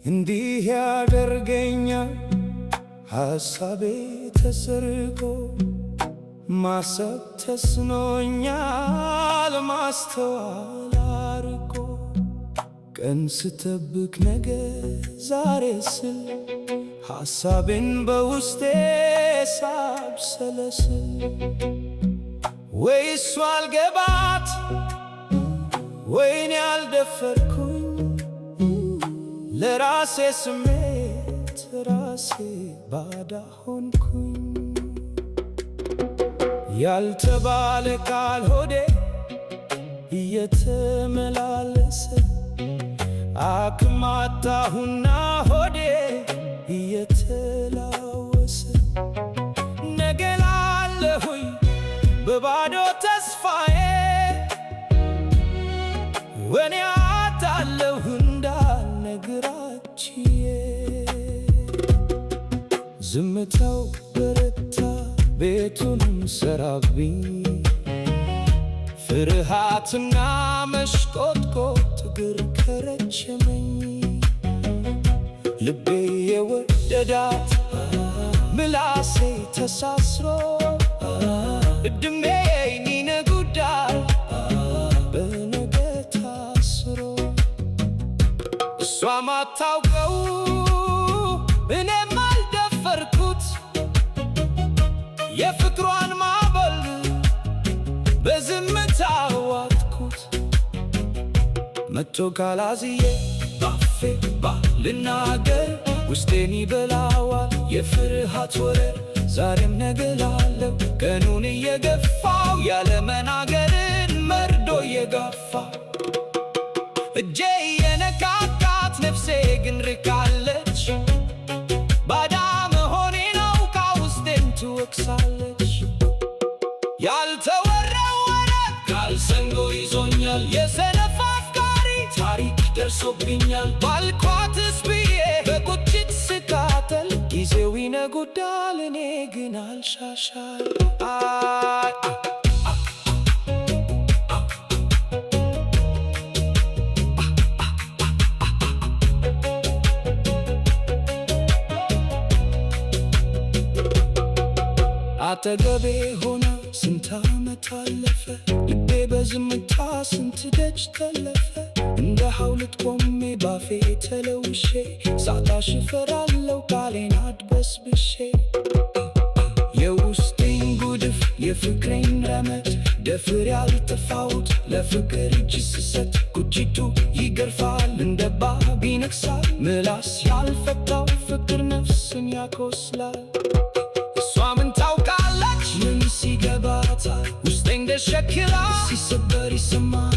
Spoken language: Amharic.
እንዲህ ያደርገኛል ሐሳቤ ተሰርቆ ማሰብ ተስኖኛል ማስተዋል አርቆ ቀን ስተብክ ነገ ዛሬ ስል ሐሳቤን በውስጤ ሳብሰለስል ወይ እሷ አልገባት ወይኔ አልደፈርኩኝ ለራሴ ስሜት ራሴ ባዳ ሆንኩኝ። ያልተባለ ቃል ሆዴ እየተመላለሰ አክማጣሁና ሆዴ እየተላወሰ ነገ ላለሁኝ በባዶ ተስፋዬ ወኔ አጣለሁ እንዳልነግራችዬ ዝምታው በረታ ቤቱንም ሰራብኝ ፍርሃትና መሽቆጥቆጥ እግር ከረቸመኝ ልቤ የወደዳት ምላሴ ተሳስሮ እድሜን ይነጉዳል በነገ ታስሮ እሷ ማታውቀው እኔም አልደፈርኩት የፍቅሯን ማዕበል በዝምታ ዋጥኩት መጥቶ ካላዝዬ ባፌ ባልናገር ውስጤን ይበላዋል የፍርሃት ወረር ዛሬም ነገ ላለው ቀኑን እየገፋው ያለ መናገርን መርዶ እየጋፋ እጄ የነካካት ነፍሴ ግን ርቃለች ባዳ መሆኔን አውቃ ውስጤን ትወቅሳለች ያልተወረወረ ቃል ሰንጎ ይዞኛል የሰነፍ አፍቃሪ ታሪክ ደርሶብኛል ባልኳትስ ብዬ በቁጭት ስቃተል ጊዜው ይነጉዳል እኔ ግን አልሻሻል አጠገቤ ሆና ስንት ዓመት አለፈ ልቤ በዝምታ ስንት ደጅ ተለፈ እንደ ሐውልት ቆሜ ባፌ ተለውሼ ሳጣሽ እፈራለሁ ቃሌን አድበስብሼ የውስጤን ጉድፍ የፍቅሬን ረመት ደፍሬ ያልጠፋሁት ለፍቅር እጅ ስሰጥ ቁጭቱ ይገርፋል እንደ እባብ ይነክሳል ምላስ ያልፈታው ፍቅር ነፍስን ያቆስላል እሷ ምን ታውቃለች ምን ሲገባታል ውስጤ እንደ ሸክላ ሲሰበር ይሰማል